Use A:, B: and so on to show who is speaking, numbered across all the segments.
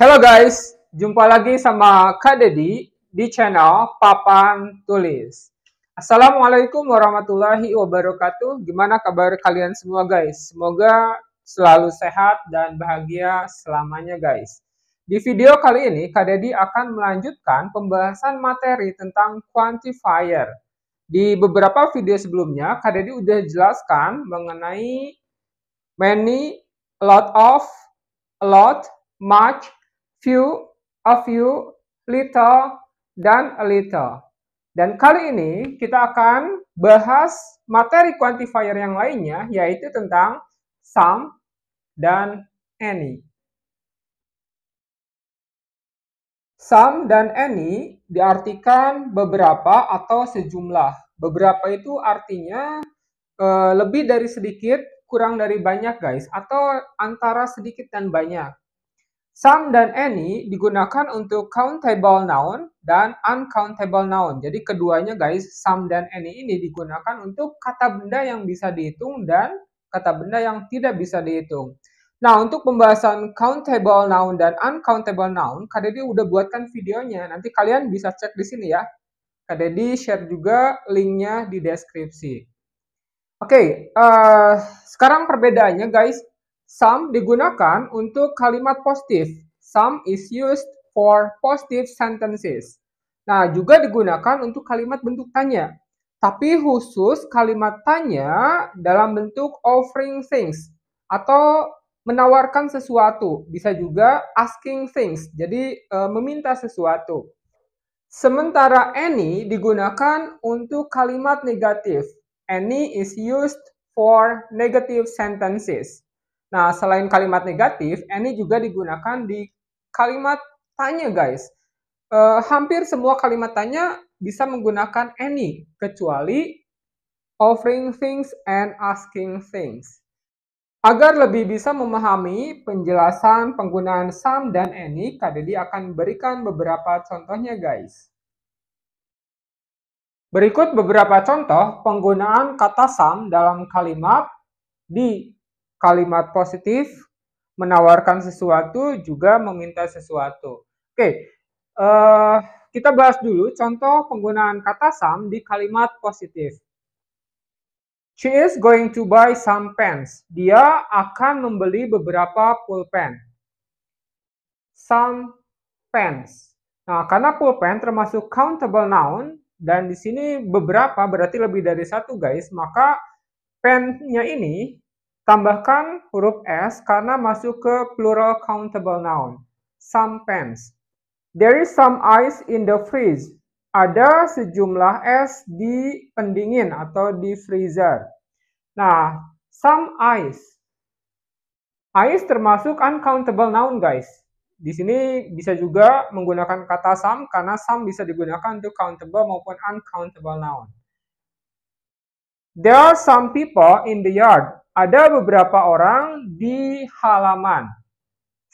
A: Halo guys, jumpa lagi sama Kak Dedi di channel Papan Tulis. Assalamualaikum warahmatullahi wabarakatuh. Gimana kabar kalian semua guys? Semoga selalu sehat dan bahagia selamanya guys. Di video kali ini Kak Dedi akan melanjutkan pembahasan materi tentang quantifier. Di beberapa video sebelumnya Kak Dedi udah jelaskan mengenai many, a lot of, a lot, much, few, a few, little, dan a little. Dan kali ini kita akan bahas materi quantifier yang lainnya, yaitu tentang some dan any. Some dan any diartikan beberapa atau sejumlah. Beberapa itu artinya lebih dari sedikit, kurang dari banyak guys, atau antara sedikit dan banyak. Some dan any digunakan untuk countable noun dan uncountable noun. Jadi keduanya guys, some dan any ini digunakan untuk kata benda yang bisa dihitung dan kata benda yang tidak bisa dihitung. Nah, untuk pembahasan countable noun dan uncountable noun, Kak Dedi udah buatkan videonya. Nanti kalian bisa cek di sini ya. Kak Dedi share juga linknya di deskripsi. Oke, sekarang perbedaannya guys. Some digunakan untuk kalimat positif. Some is used for positive sentences. Nah, juga digunakan untuk kalimat bentuk tanya. Tapi khusus kalimat tanya dalam bentuk offering things atau menawarkan sesuatu. Bisa juga asking things, jadi meminta sesuatu. Sementara any digunakan untuk kalimat negatif. Any is used for negative sentences. Nah, selain kalimat negatif, any juga digunakan di kalimat tanya, guys. Hampir semua kalimat tanya bisa menggunakan any, kecuali offering things and asking things. Agar lebih bisa memahami penjelasan penggunaan some dan any, Kak Dedi akan berikan beberapa contohnya, guys. Berikut beberapa contoh penggunaan kata some dalam kalimat di kalimat positif, menawarkan sesuatu, juga meminta sesuatu. Oke, kita bahas dulu contoh penggunaan kata some di kalimat positif. She is going to buy some pens. Dia akan membeli beberapa pulpen. Some pens. Nah, karena pulpen termasuk countable noun, dan di sini beberapa berarti lebih dari satu guys, maka pen-nya ini tambahkan huruf S karena masuk ke plural countable noun. Some pens. There is some ice in the fridge. Ada sejumlah es di pendingin atau di freezer. Nah, some ice. Ice termasuk uncountable noun, guys. Di sini bisa juga menggunakan kata some karena some bisa digunakan untuk countable maupun uncountable noun. There are some people in the yard. Ada beberapa orang di halaman.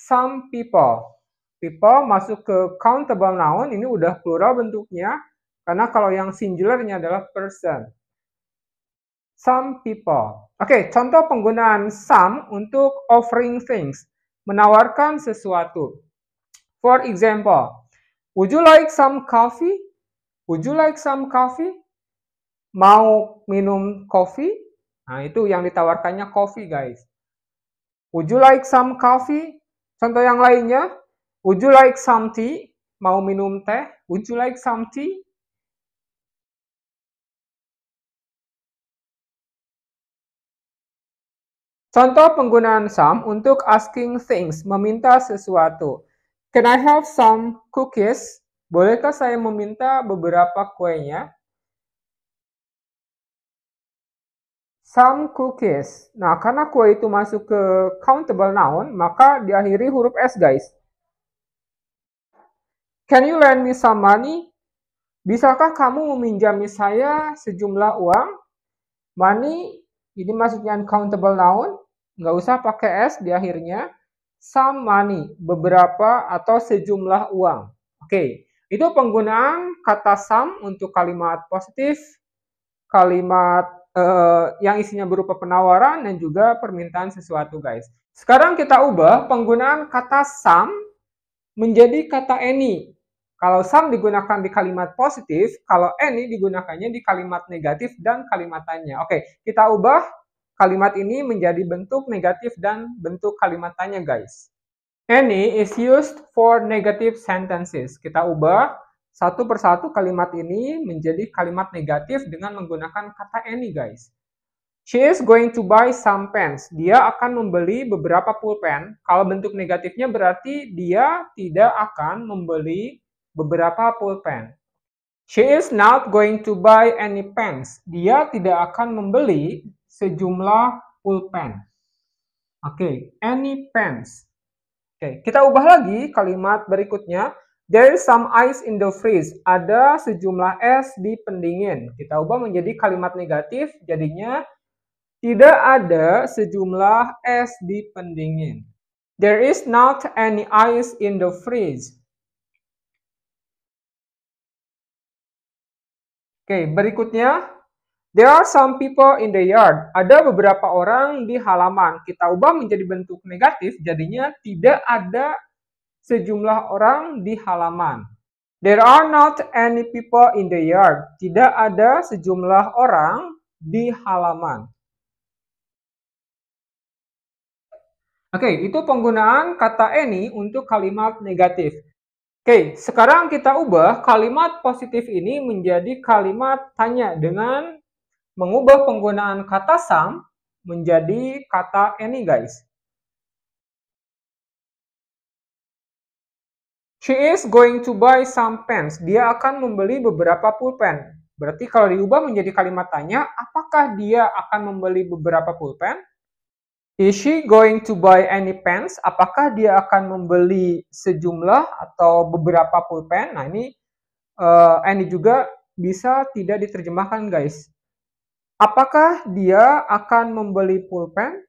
A: Some people. People masuk ke countable noun, ini udah plural bentuknya, karena kalau yang singularnya adalah person. Some people. Oke, contoh penggunaan some untuk offering things, menawarkan sesuatu. For example, would you like some coffee? Would you like some coffee? Mau minum kopi? Nah, itu yang ditawarkannya coffee, guys. Would you like some coffee? Contoh yang lainnya, would you like some tea? Mau minum teh? Would you like some tea? Contoh penggunaan some untuk asking things, meminta sesuatu. Can I have some cookies? Bolehkah saya meminta beberapa kuenya? Some cookies. Nah, karena kue itu masuk ke countable noun, maka diakhiri huruf S, guys. Can you lend me some money? Bisakah kamu meminjami saya sejumlah uang? Money, ini masuknya uncountable noun. Nggak usah pakai S di akhirnya. Some money, beberapa atau sejumlah uang. Oke, itu penggunaan kata some untuk kalimat positif, kalimat yang isinya berupa penawaran dan juga permintaan sesuatu, guys. Sekarang kita ubah penggunaan kata some menjadi kata any. Kalau some digunakan di kalimat positif, kalau any digunakannya di kalimat negatif dan kalimat tanya. Oke, kita ubah kalimat ini menjadi bentuk negatif dan bentuk kalimat tanya, guys. Any is used for negative sentences. Kita ubah satu persatu kalimat ini menjadi kalimat negatif dengan menggunakan kata any, guys. She is going to buy some pens. Dia akan membeli beberapa pulpen. Kalau bentuk negatifnya berarti dia tidak akan membeli beberapa pulpen. She is not going to buy any pens. Dia tidak akan membeli sejumlah pulpen. Oke, any pens. Oke, kita ubah lagi kalimat berikutnya. There is some ice in the fridge. Ada sejumlah es di pendingin. Kita ubah menjadi kalimat negatif, jadinya tidak ada sejumlah es di pendingin. There is not any ice in the fridge. Oke, berikutnya. There are some people in the yard. Ada beberapa orang di halaman. Kita ubah menjadi bentuk negatif, jadinya tidak ada sejumlah orang di halaman. There are not any people in the yard. Tidak ada sejumlah orang di halaman. Oke, itu penggunaan kata any untuk kalimat negatif. Oke, sekarang kita ubah kalimat positif ini menjadi kalimat tanya dengan mengubah penggunaan kata some menjadi kata any, guys. She is going to buy some pens. Dia akan membeli beberapa pulpen. Berarti kalau diubah menjadi kalimat tanya, apakah dia akan membeli beberapa pulpen? Is she going to buy any pens? Apakah dia akan membeli sejumlah atau beberapa pulpen? Nah, ini any juga bisa tidak diterjemahkan, guys. Apakah dia akan membeli pulpen?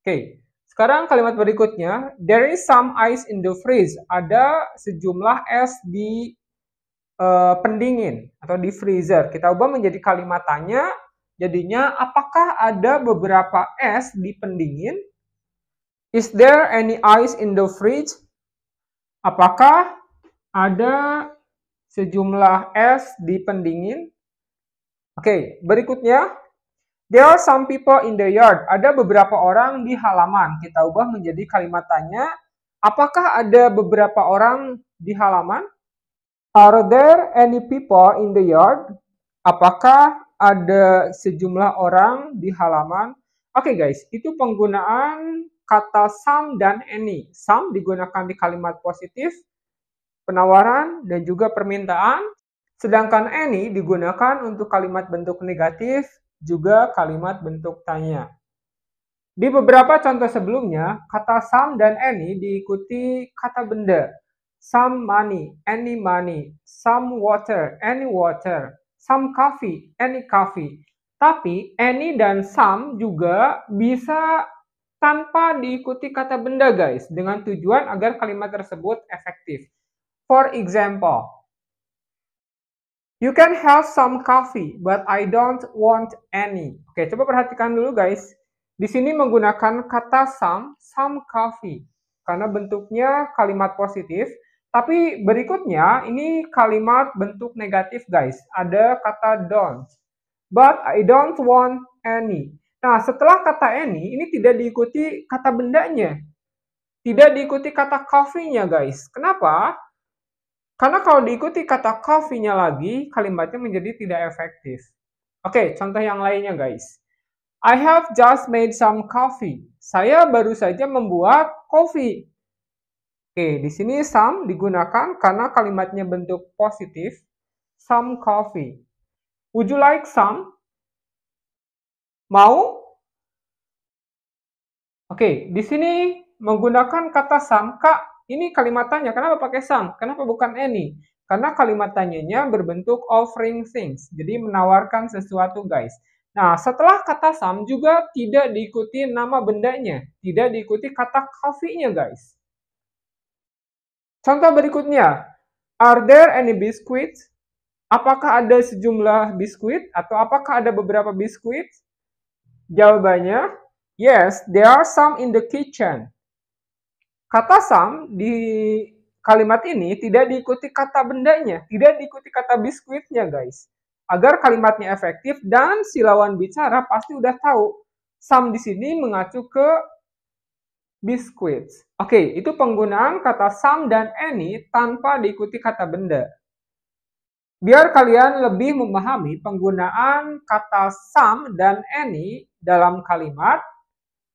A: Oke, sekarang kalimat berikutnya. There is some ice in the fridge. Ada sejumlah es di pendingin atau di freezer. Kita ubah menjadi kalimat tanya. Jadinya, apakah ada beberapa es di pendingin? Is there any ice in the fridge? Apakah ada sejumlah es di pendingin? Oke, berikutnya. There are some people in the yard. Ada beberapa orang di halaman. Kita ubah menjadi kalimat tanya. Apakah ada beberapa orang di halaman? Are there any people in the yard? Apakah ada sejumlah orang di halaman? Oke, guys, itu penggunaan kata some dan any. Some digunakan di kalimat positif, penawaran, dan juga permintaan. Sedangkan any digunakan untuk kalimat bentuk negatif, juga kalimat bentuk tanya. Di beberapa contoh sebelumnya, kata some dan any diikuti kata benda. Some money, any money. Some water, any water. Some coffee, any coffee. Tapi any dan some juga bisa tanpa diikuti kata benda, guys, dengan tujuan agar kalimat tersebut efektif. For example, you can have some coffee, but I don't want any. Oke, coba perhatikan dulu, guys. Di sini menggunakan kata some coffee. Karena bentuknya kalimat positif. Tapi berikutnya, ini kalimat bentuk negatif, guys. Ada kata don't. But I don't want any. Nah, setelah kata any, ini tidak diikuti kata bendanya. Tidak diikuti kata coffee-nya, guys. Kenapa? Karena kalau diikuti kata coffee-nya lagi, kalimatnya menjadi tidak efektif. Oke, contoh yang lainnya, guys. I have just made some coffee. Saya baru saja membuat kopi. Oke, di sini some digunakan karena kalimatnya bentuk positif. Some coffee. Would you like some? Mau? Oke, di sini menggunakan kata some. Kak, ini kalimat tanya, kenapa pakai some? Kenapa bukan any? Karena kalimat tanyanya berbentuk offering things. Jadi menawarkan sesuatu, guys. Nah, setelah kata some juga tidak diikuti nama bendanya. Tidak diikuti kata coffee-nya, guys. Contoh berikutnya. Are there any biscuits? Apakah ada sejumlah biskuit? Atau apakah ada beberapa biskuit? Jawabannya, yes, there are some in the kitchen. Kata some kalimat ini tidak diikuti kata bendanya, tidak diikuti kata biskuitnya guys. Agar kalimatnya efektif dan si lawan bicara pasti udah tahu some di sini mengacu ke biscuits. Oke, itu penggunaan kata some dan any tanpa diikuti kata benda. Biar kalian lebih memahami penggunaan kata some dan any dalam kalimat,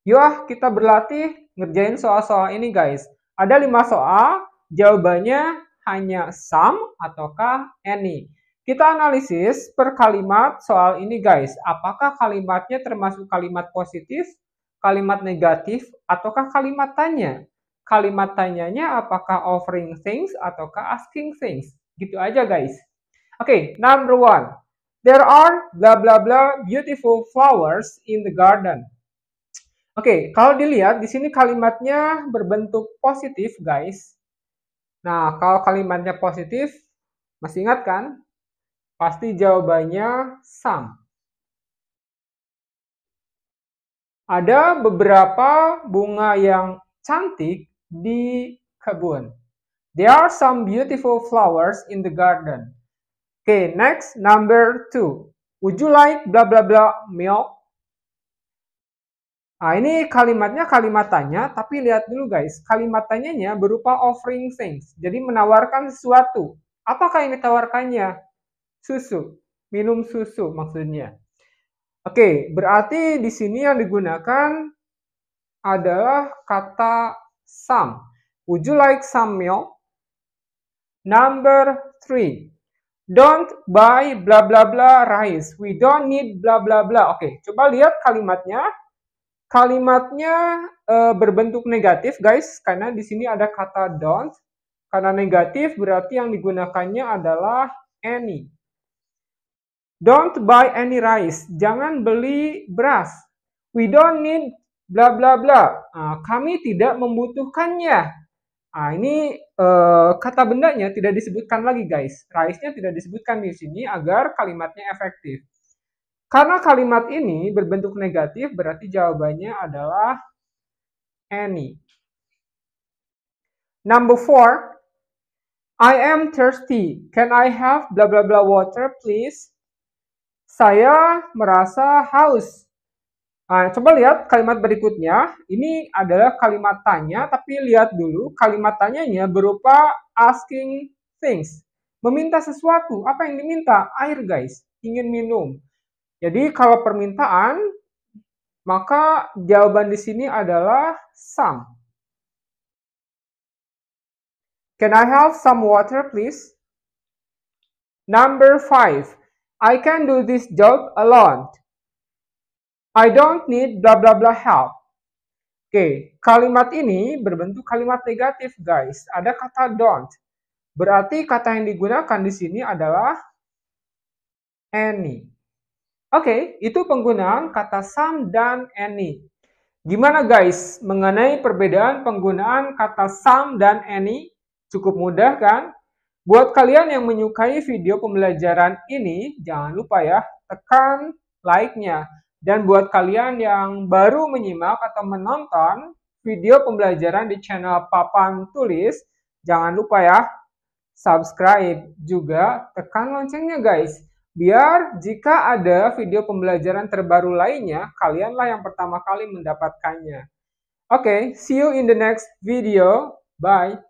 A: yuk kita berlatih ngerjain soal-soal ini guys. Ada 5 soal, jawabannya hanya some ataukah any. Kita analisis per kalimat soal ini guys. Apakah kalimatnya termasuk kalimat positif, kalimat negatif, ataukah kalimat tanya? Kalimat tanyanya apakah offering things ataukah asking things? Gitu aja guys. Oke, number 1. There are blah blah blah beautiful flowers in the garden. Oke, kalau dilihat di sini kalimatnya berbentuk positif, guys. Nah, kalau kalimatnya positif, masih ingat kan? Pasti jawabannya some. Ada beberapa bunga yang cantik di kebun. There are some beautiful flowers in the garden. Okay, next, number 2. Would you like blah blah blah milk? Nah, ini kalimatnya kalimat tanya, tapi lihat dulu guys, kalimat tanyanya berupa offering things. Jadi menawarkan sesuatu. Apakah yang ditawarkannya? Susu. Minum susu maksudnya. Oke, berarti di sini yang digunakan adalah kata some. Would you like some milk? Number 3. Don't buy blah blah blah rice. We don't need blah blah blah. Oke, coba lihat kalimatnya. Kalimatnya berbentuk negatif guys, karena di sini ada kata don't. Karena negatif berarti yang digunakannya adalah any. Don't buy any rice. Jangan beli beras. We don't need blah blah blah. Nah, kami tidak membutuhkannya. Nah, ini kata bendanya tidak disebutkan lagi guys. Rice-nya tidak disebutkan di sini agar kalimatnya efektif. Karena kalimat ini berbentuk negatif, berarti jawabannya adalah any. Number 4. I am thirsty. Can I have blah blah blah water please? Saya merasa haus. Nah, coba lihat kalimat berikutnya. Ini adalah kalimat tanya, tapi lihat dulu kalimat tanyanya berupa asking things. Meminta sesuatu. Apa yang diminta? Air guys. Ingin minum. Jadi kalau permintaan, maka jawaban di sini adalah some. Can I have some water, please? Number 5. I can do this job alone. I don't need blah blah blah help. Oke, kalimat ini berbentuk kalimat negatif, guys. Ada kata don't. Berarti kata yang digunakan di sini adalah any. Oke, itu penggunaan kata some dan any. Gimana guys mengenai perbedaan penggunaan kata some dan any? Cukup mudah kan? Buat kalian yang menyukai video pembelajaran ini, jangan lupa ya, tekan like-nya. Dan buat kalian yang baru menyimak atau menonton video pembelajaran di channel Papan Tulis, jangan lupa ya, subscribe juga, tekan loncengnya guys. Biar jika ada video pembelajaran terbaru lainnya, kalianlah yang pertama kali mendapatkannya. Oke, see you in the next video. Bye.